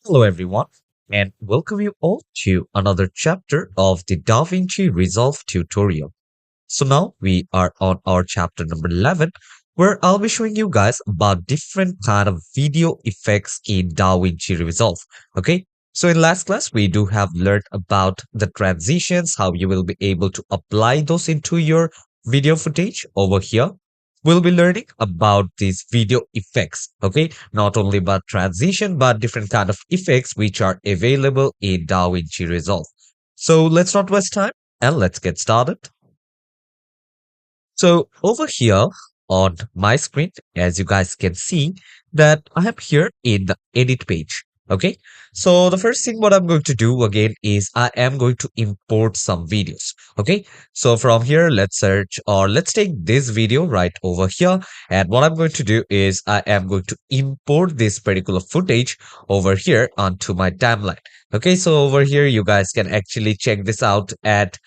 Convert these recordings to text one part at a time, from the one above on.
Hello, everyone, and welcome you all to another chapter of the DaVinci Resolve tutorial. So now we are on our chapter number 11, where I'll be showing you guys about different kind of video effects in DaVinci Resolve. Okay, so in last class, we do have learned about the transitions, how you will be able to apply those into your video footage over here. We'll be learning about these video effects, okay? Not only about transition, but different kind of effects which are available in DaVinci Resolve. So let's not waste time and let's get started. So over here on my screen, as you guys can see that I am here in the edit page. Okay, so the first thing what I'm going to do again is I am going to import some videos. Okay, so from here, let's search or let's take this video right over here. And what I'm going to do is I am going to import this particular footage over here onto my timeline. Okay, so over here, you guys can actually check this out at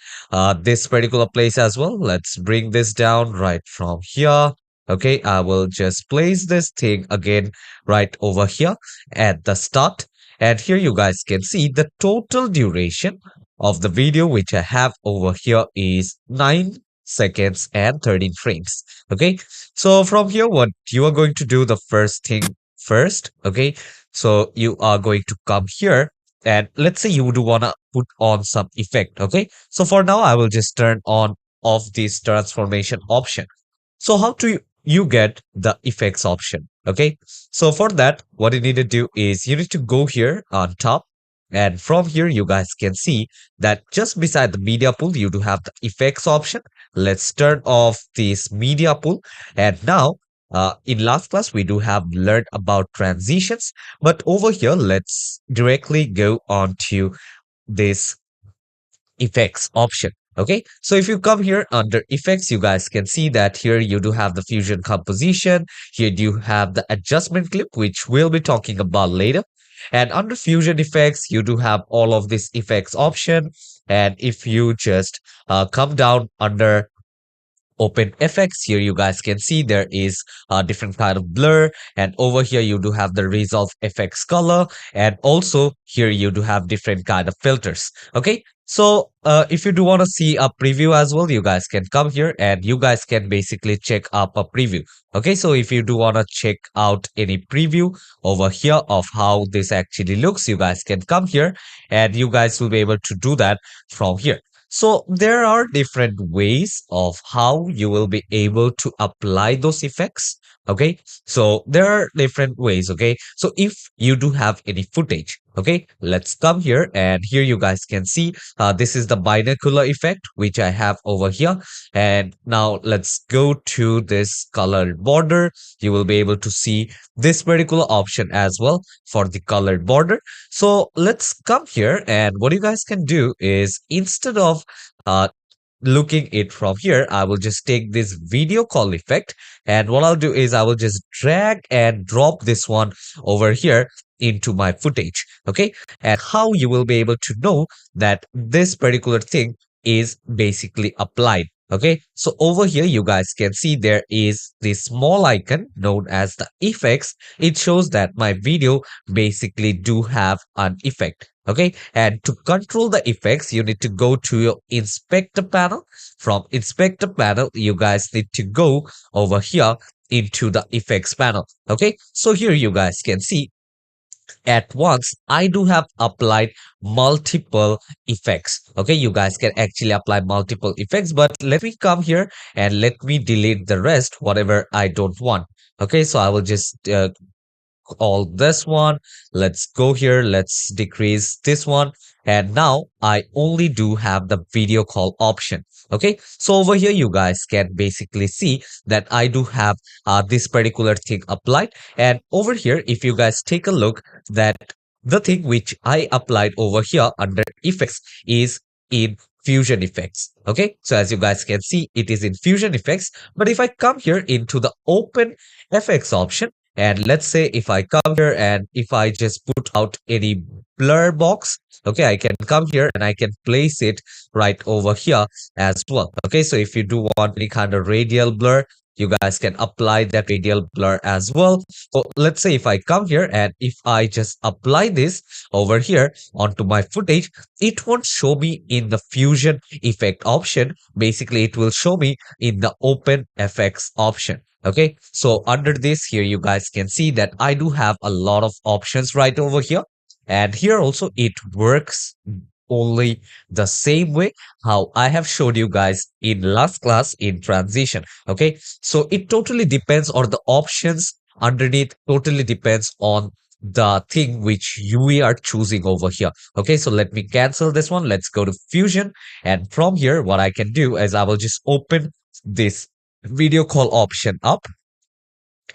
this particular place as well. Let's bring this down right from here. Okay, I will just place this thing again right over here at the start. And here you guys can see the total duration of the video which I have over here is 9 seconds and 13 frames. Okay, so from here, what you are going to do the first thing first. Okay, so you are going to come here and let's say you do want to put on some effect. Okay, so for now I will just turn on off this transformation option. So how do you get the effects option? Okay, so for that what you need to do is you need to go here on top, and from here you guys can see that just beside the media pool you do have the effects option. Let's turn off this media pool. And now in last class we do have learned about transitions, but over here let's directly go on to this effects option. Okay, so if you come here under effects, you guys can see that here you do have the fusion composition. Here you have the adjustment clip, which we'll be talking about later. And under fusion effects, you do have all of this effects option. And if you just come down under open effects, here you guys can see there is a different kind of blur, and over here you do have the resolve effects color, and also here you do have different kind of filters. Okay, so if you do want to see a preview as well, you guys can come here and you guys can basically check up a preview. Okay, so if you do want to check out any preview over here of how this actually looks, you guys can come here and you guys will be able to do that from here. So there are different ways of how you will be able to apply those effects. Okay, so there are different ways. Okay, so if you do have any footage, okay, let's come here and here you guys can see this is the binocular effect which I have over here. And now let's go to this colored border. You will be able to see this particular option as well for the colored border. So let's come here, and what you guys can do is instead of uh, looking it from here, I will just take this video call effect, and what I'll do is I will just drag and drop this one over here into my footage. Okay, and how you will be able to know that this particular thing is basically applied. Okay, so over here you guys can see there is this small icon known as the effects. It shows that my video basically do have an effect. Okay, and to control the effects, you need to go to your inspector panel. From inspector panel, you guys need to go over here into the effects panel. Okay, so here you guys can see at once I do have applied multiple effects. Okay, you guys can actually apply multiple effects, but let me come here and let me delete the rest, whatever I don't want. Okay, so I will just all this one. Let's go here, let's decrease this one, and now I only do have the video call option. Okay, so over here you guys can basically see that I do have this particular thing applied. And over here if you guys take a look, that the thing which I applied over here under effects is in fusion effects. Okay, so as you guys can see, it is in fusion effects. But if I come here into the open effects option, and let's say if I come here and if I just put out any blur box, okay, I can come here and I can place it right over here as well. Okay, so if you do want any kind of radial blur, you guys can apply that radial blur as well. So let's say if I come here and if I just apply this over here onto my footage, it won't show me in the fusion effect option. Basically, it will show me in the open FX option. Okay, so under this here, you guys can see that I do have a lot of options right over here. And here also it works only the same way how I have showed you guys in last class in transition. Okay, so it totally depends, or the options underneath totally depends on the thing which you are choosing over here. Okay, so let me cancel this one. Let's go to Fusion. And from here, what I can do is I will just open this video call option up.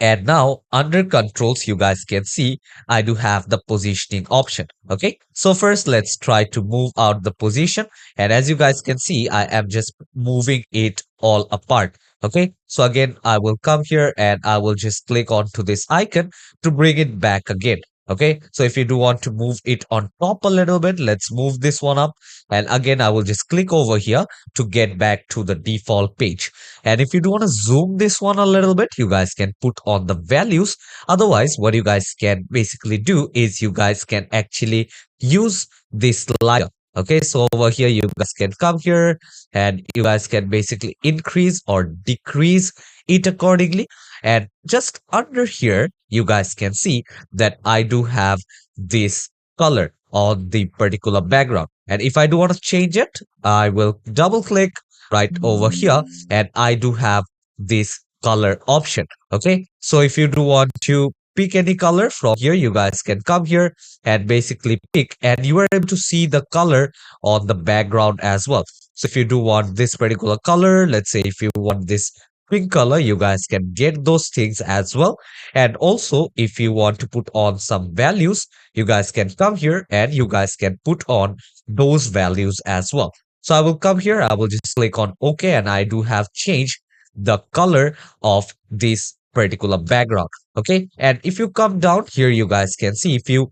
And now under controls, you guys can see I do have the positioning option. Okay, so first let's try to move out the position. And as you guys can see, I am just moving it all apart. Okay, so again, I will come here and I will just click onto this icon to bring it back again. Okay, so if you do want to move it on top a little bit, let's move this one up. And again, I will just click over here to get back to the default page. And if you do want to zoom this one a little bit, you guys can put on the values. Otherwise, what you guys can basically do is you guys can actually use this slider. Okay, so over here, you guys can come here and you guys can basically increase or decrease it accordingly. And just under here, you guys can see that I do have this color on the particular background. And if I do want to change it, I will double click right over here and I do have this color option. Okay, so if you do want to pick any color from here, you guys can come here and basically pick, and you are able to see the color on the background as well. So if you do want this particular color, let's say if you want this pink color, you guys can get those things as well. And also if you want to put on some values, you guys can come here and you guys can put on those values as well. So I will come here, I will just click on OK, and I do have changed the color of this particular background. Okay, and if you come down here, you guys can see if you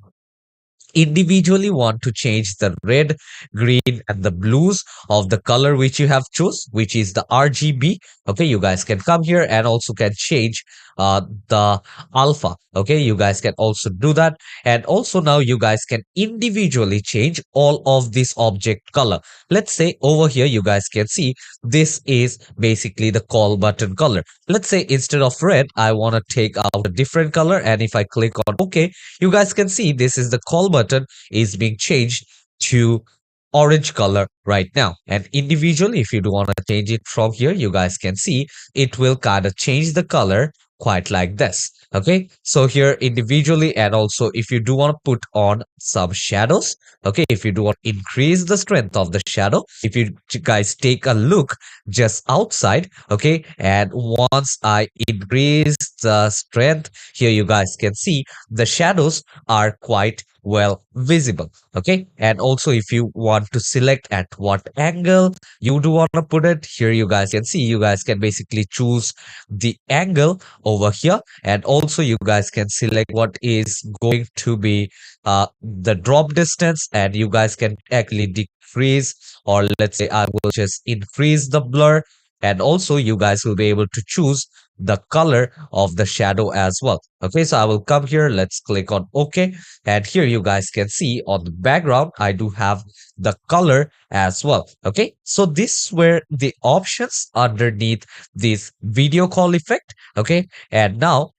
individually want to change the red, green, and the blues of the color which you have chose, which is the RGB. Okay, you guys can come here and also can change the alpha. Okay, you guys can also do that. And also now you guys can individually change all of this object color. Let's say over here, you guys can see this is basically the call button color. Let's say instead of red, I want to take out a different color. And if I click on OK, you guys can see this is the call button is being changed to orange color right now. And individually, if you do want to change it from here, you guys can see it will kind of change the color quite like this. Okay, so here individually, and also if you do want to put on some shadows, okay, if you do want to increase the strength of the shadow, if you guys take a look just outside, okay, and once I increase the strength here, you guys can see the shadows are quite well visible. Okay, and also if you want to select at what angle you do want to put it, here you guys can see you guys can basically choose the angle over here, and also you guys can select what is going to be the drop distance, and you guys can actually decrease, or let's say I will just increase the blur, and also you guys will be able to choose the color of the shadow as well. Okay, so I will come here, let's click on OK, and here you guys can see on the background I do have the color as well. Okay, so this were the options underneath this video call effect. Okay, and now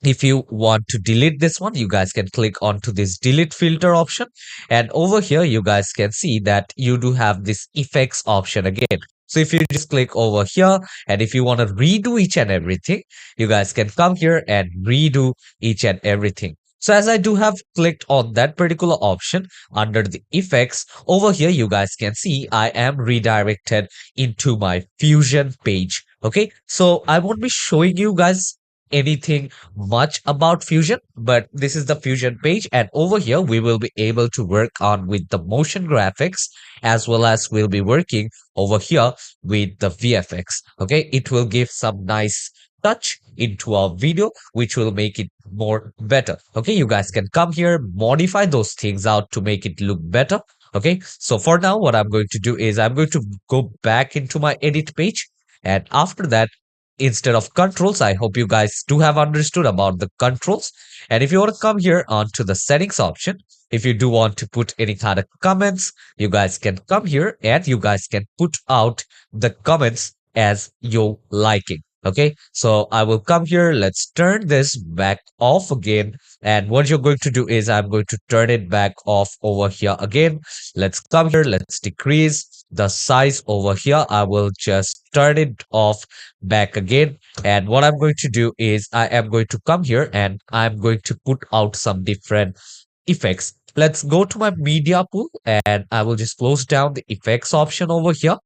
if you want to delete this one, you guys can click onto this delete filter option, and over here you guys can see that you do have this effects option again. So if you just click over here, and if you want to redo each and everything, you guys can come here and redo each and everything. So as I do have clicked on that particular option under the effects, over here you guys can see I am redirected into my Fusion page. Okay, so I won't be showing you guys anything much about Fusion, but this is the Fusion page, and over here we will be able to work on with the motion graphics, as well as we'll be working over here with the VFX. Okay, it will give some nice touch into our video, which will make it more better. Okay, you guys can come here, modify those things out to make it look better. Okay, so for now what I'm going to do is I'm going to go back into my edit page, and after that instead of controls. I hope you guys do have understood about the controls. And if you want to come here onto the settings option, if you do want to put any kind of comments, you guys can come here and you guys can put out the comments as you liking. Okay, so I will come here. Let's turn this back off again. And what you're going to do is I'm going to turn it back off over here again. Let's come here. Let's decrease the size over here. I will just turn it off back again. And what I'm going to do is I am going to come here and I'm going to put out some different effects. Let's go to my media pool and I will just close down the effects option over here.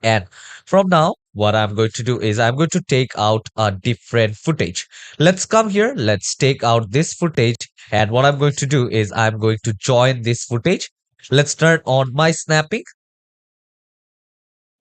And from now, what I'm going to do is I'm going to take out a different footage. Let's come here. Let's take out this footage. And what I'm going to do is I'm going to join this footage. Let's turn on my snapping.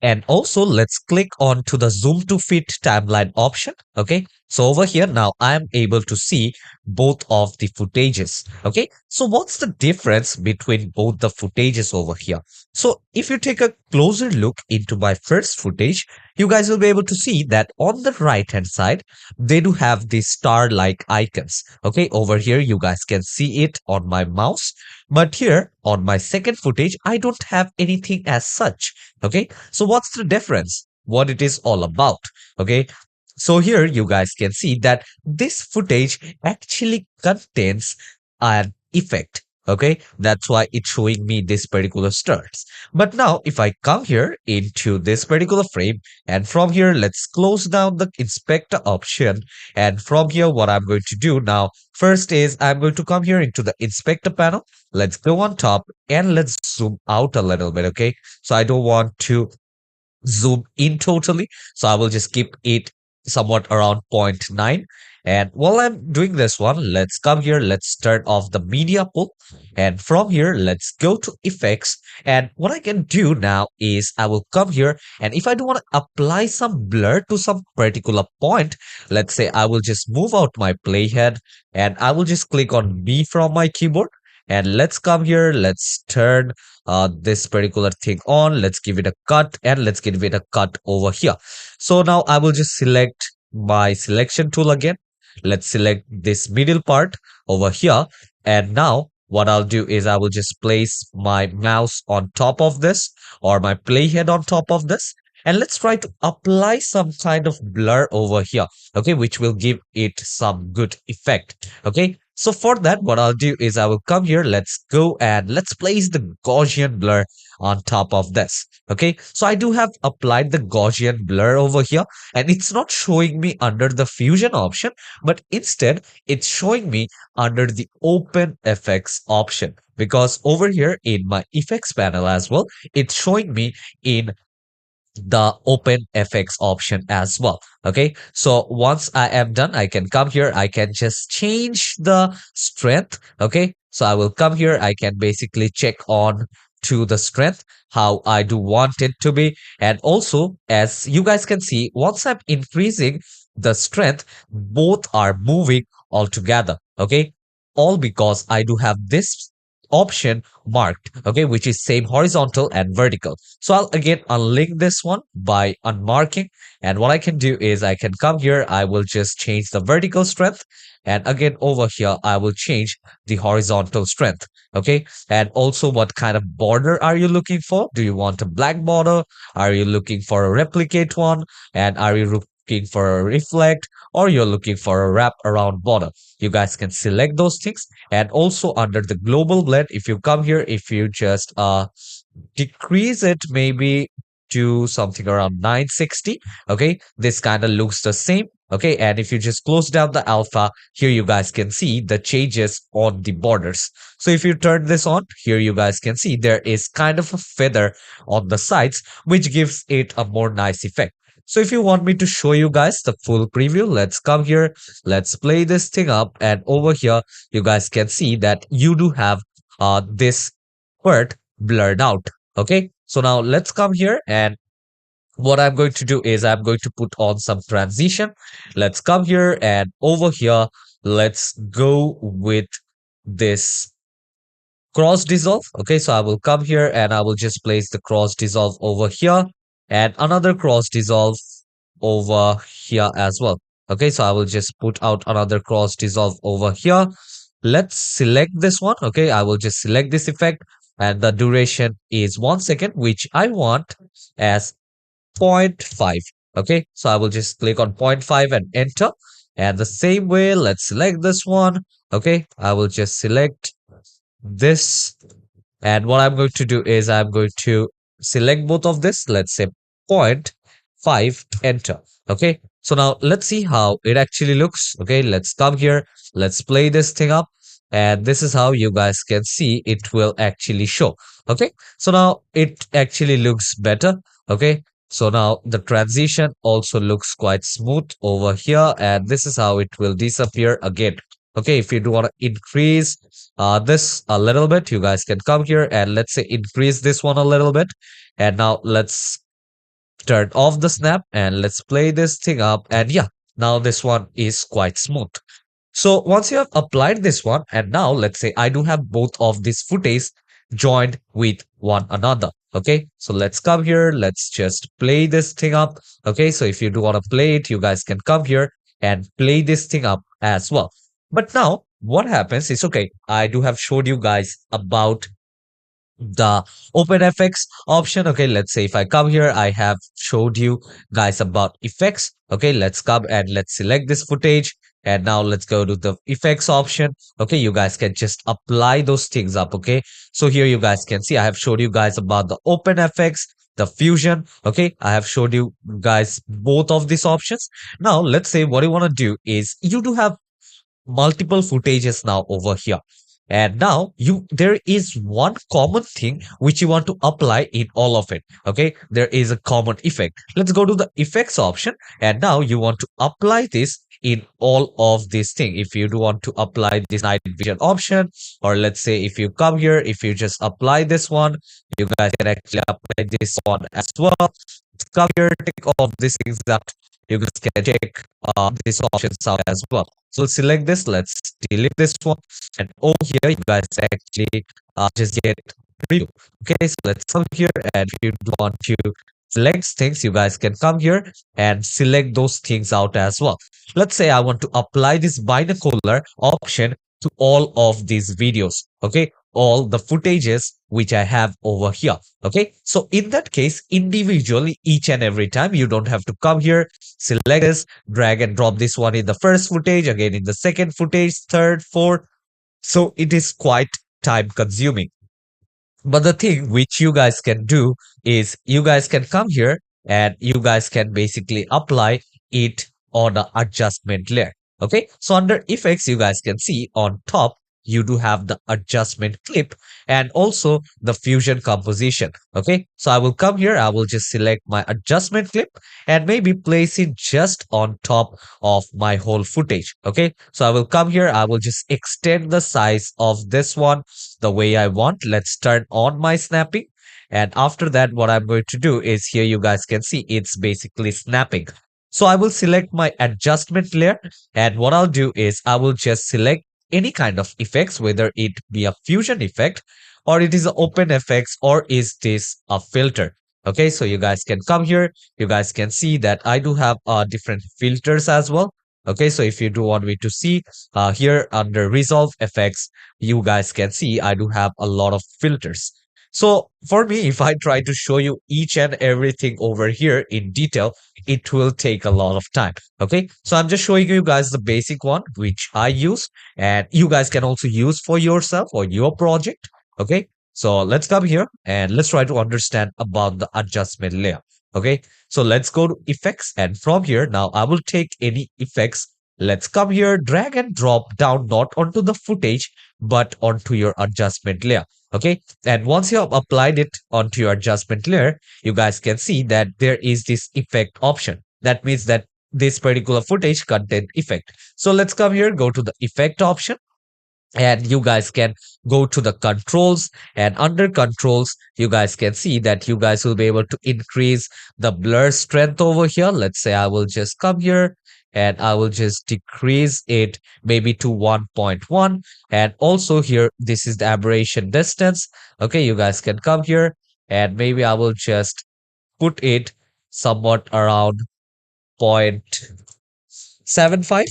And also let's click on to the zoom to fit timeline option. Okay. So over here now I am able to see both of the footages. Okay. So what's the difference between both the footages over here? So if you take a closer look into my first footage, you guys will be able to see that on the right hand side, they do have the star like icons. Okay. Over here, you guys can see it on my mouse. But here on my second footage, I don't have anything as such. Okay. So what's the difference? What it is all about? Okay. So here you guys can see that this footage actually contains an effect. Okay. That's why it's showing me this particular stars. But now if I come here into this particular frame and from here, let's close down the inspector option. And from here, what I'm going to do now first is I'm going to come here into the inspector panel. Let's go on top and let's zoom out a little bit. Okay. So I don't want to zoom in totally. So I will just keep it somewhat around zero point 0.9. And while I'm doing this one, let's come here. Let's turn off the media pool. And from here, let's go to effects. And what I can do now is I will come here. And if I do want to apply some blur to some particular point, let's say I will just move out my playhead and I will just click on B from my keyboard. And let's come here. Let's turn this particular thing on. Let's give it a cut and let's give it a cut over here. So now I will just select my selection tool again. Let's select this middle part over here. And now what I'll do is I will just place my mouse on top of this or my playhead on top of this. And let's try to apply some kind of blur over here. Okay, which will give it some good effect. Okay. So for that, what I'll do is I will come here. Let's go and let's place the Gaussian blur on top of this. Okay. So I do have applied the Gaussian blur over here and it's not showing me under the fusion option, but instead it's showing me under the open effects option because over here in my effects panel as well, it's showing me in the open FX option as well. Okay, so once I am done, I can come here. I can just change the strength. Okay, so I will come here. I can basically check on to the strength how I do want it to be. And also, as you guys can see, once I'm increasing the strength, both are moving all together. Okay, all because I do have this option marked, okay, which is same horizontal and vertical. So I'll again unlink this one by unmarking. And what I can do is I can come here. I will just change the vertical strength. And again, over here, I will change the horizontal strength. Okay. And also what kind of border are you looking for? Do you want a black border? Are you looking for a replicate one? And are you looking for a reflect or you're looking for a wrap around border? You guys can select those things. And also under the global blend, if you come here, if you just decrease it maybe to something around 960, okay, this kind of looks the same. Okay, and if you just close down the alpha, here you guys can see the changes on the borders. So if you turn this on, here you guys can see there is kind of a feather on the sides, which gives it a more nice effect. So if you want me to show you guys the full preview, let's come here, let's play this thing up, and over here, you guys can see that you do have this part blurred out. Okay, so now let's come here and what I'm going to do is I'm going to put on some transition. Let's come here and over here, let's go with this cross dissolve. Okay, so I will come here and I will just place the cross dissolve over here and another cross dissolve over here as well. Okay, so I will just put out another cross dissolve over here. Let's select this one. Okay, I will just select this effect and the duration is 1 second, which I want as zero point 0.5. Okay, so I will just click on zero point 0.5 and enter. And the same way, let's select this one. Okay, I will just select this. And what I'm going to do is I'm going to select both of this. Let's say zero point 0.5, enter. Okay, so now let's see how it actually looks. Okay, let's come here. Let's play this thing up. And this is how you guys can see it will actually show. Okay, so now it actually looks better. Okay, so now the transition also looks quite smooth over here. And this is how it will disappear again. Okay, if you do want to increase this a little bit, you guys can come here and let's say increase this one a little bit. And now let's turn off the snap and let's play this thing up. And yeah, now this one is quite smooth. So once you have applied this one, and now let's say I do have both of these footage joined with one another. Okay, so let's come here. Let's just play this thing up. Okay, so if you do want to play it, you guys can come here and play this thing up as well. But now what happens is, okay, I do have showed you guys about the open FX option. Okay, let's say if I come here, I have showed you guys about effects. Okay, let's come and let's select this footage. And now let's go to the effects option. Okay, you guys can just apply those things up. Okay, so here you guys can see I have showed you guys about the open FX, the fusion. Okay, I have showed you guys both of these options. Now let's say what you want to do is you do have multiple footages now over here. And now there is one common thing which you want to apply in all of it. Okay, there is a common effect. Let's go to the effects option, and now you want to apply this in all of these things. If you do want to apply this night vision option, or let's say if you come here, if you just apply this one, you guys can actually apply this one as well. Come here, take all of these things that you guys can check these options out as well. So select this, let's delete this one, and over here you guys actually just get preview. Okay, so let's come here, and if you want to select things, you guys can come here and select those things out as well. Let's say I want to apply this binocular option to all of these videos. Okay, all the footages which I have over here. Okay, so in that case, individually, each and every time, you don't have to come here, select this, drag and drop this one in the first footage, again in the second footage, third, fourth. So it is quite time consuming. But the thing which you guys can do is you guys can come here and you guys can basically apply it on the adjustment layer. Okay, so under effects, you guys can see on top, you do have the adjustment clip and also the fusion composition. Okay, so I will come here, I will just select my adjustment clip and maybe place it just on top of my whole footage. Okay, so I will come here, I will just extend the size of this one the way I want. Let's turn on my snapping. And after that, what I'm going to do is here you guys can see it's basically snapping. So I will select my adjustment layer, and what I'll do is I will just select any kind of effects, whether it be a fusion effect or it is an open effects or is this a filter. Okay, so you guys can come here. You guys can see that I do have different filters as well. Okay, so if you do want me to see here under resolve effects, you guys can see I do have a lot of filters. So for me, if I try to show you each and everything over here in detail, it will take a lot of time. Okay, so I'm just showing you guys the basic one which I use, and you guys can also use for yourself or your project. Okay, so let's come here and let's try to understand about the adjustment layer. Okay, so let's go to effects, and from here now I will take any effects. Let's come here, drag and drop down, not onto the footage but onto your adjustment layer. Okay, and once you have applied it onto your adjustment layer, you guys can see that there is this effect option. That means that this particular footage contain effect. So let's come here, go to the effect option, and you guys can go to the controls, and under controls you guys can see that you guys will be able to increase the blur strength over here. Let's say I will just come here and I will just decrease it maybe to 1.1, and also here this is the aberration distance. Okay, you guys can come here and maybe I will just put it somewhat around 0.75.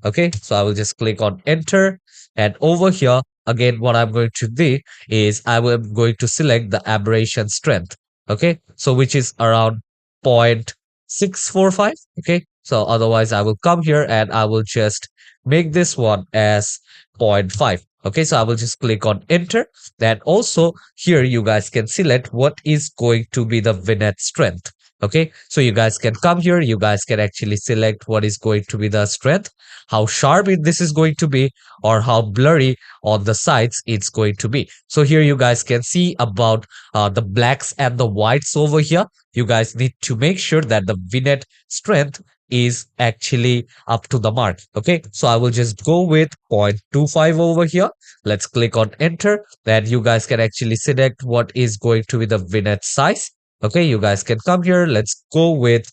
Okay, so I will just click on enter, and over here again what I'm going to do is am going to select the aberration strength. Okay, so which is around 0.645. Okay, so otherwise I will come here and I will just make this one as zero point 0.5. Okay, so I will just click on enter. Then also here you guys can select what is going to be the vignette strength. Okay, so you guys can come here, you guys can actually select what is going to be the strength, how sharp this is going to be, or how blurry on the sides it's going to be. So here you guys can see about the blacks and the whites over here. You guys need to make sure that the vignette strength is actually up to the mark. Okay, so I will just go with 0.25 over here. Let's click on enter. Then you guys can actually select what is going to be the vignette size. Okay, you guys can come here. Let's go with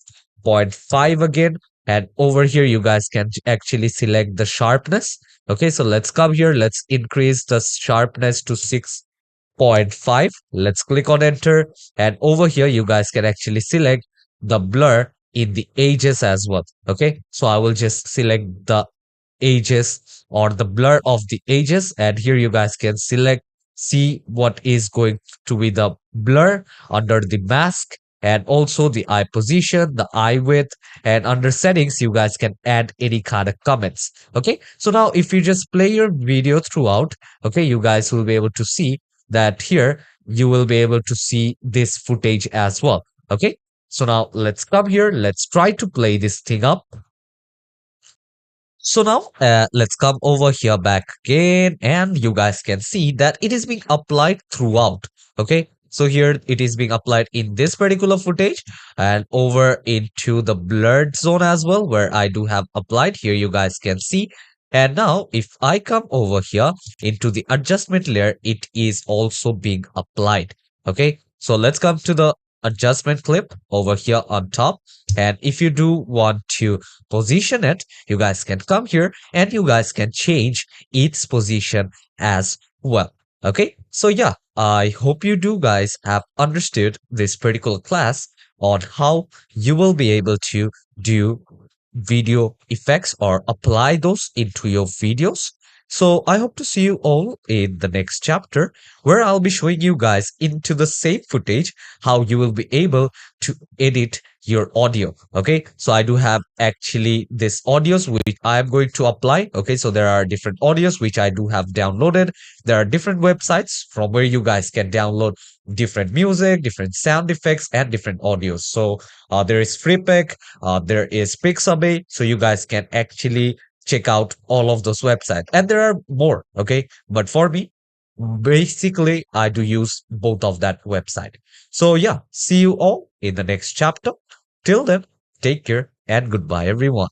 0.5 again. And over here, you guys can actually select the sharpness. Okay, so let's come here. Let's increase the sharpness to 6.5. Let's click on enter. And over here, you guys can actually select the blur in the edges as well. Okay, so I will just select the edges or the blur of the edges, and here you guys can select, see what is going to be the blur under the mask, and also the eye position, the eye width, and under settings you guys can add any kind of comments. Okay, so now if you just play your video throughout, okay, you guys will be able to see that here you will be able to see this footage as well. Okay, so now let's come here, let's try to play this thing up. So now let's come over here back again, and you guys can see that it is being applied throughout. Okay, so here it is being applied in this particular footage and over into the blurred zone as well, where I do have applied. Here you guys can see. And now if I come over here into the adjustment layer, it is also being applied. Okay, so let's come to the adjustment clip over here on top. And if you do want to position it, you guys can come here and you guys can change its position as well. Okay, so yeah, I hope you do guys have understood this particular class on how you will be able to do video effects or apply those into your videos. So I hope to see you all in the next chapter, where I'll be showing you guys into the same footage how you will be able to edit your audio. Okay, so I do have actually this audios which I am going to apply. Okay, so there are different audios which I do have downloaded. There are different websites from where you guys can download different music, different sound effects, and different audios. So there is FreePic, there is Pixabay, so you guys can actually check out all of those websites, and there are more. Okay, but for me, basically I do use both of that website. So yeah, see you all in the next chapter. Till then, take care and goodbye everyone.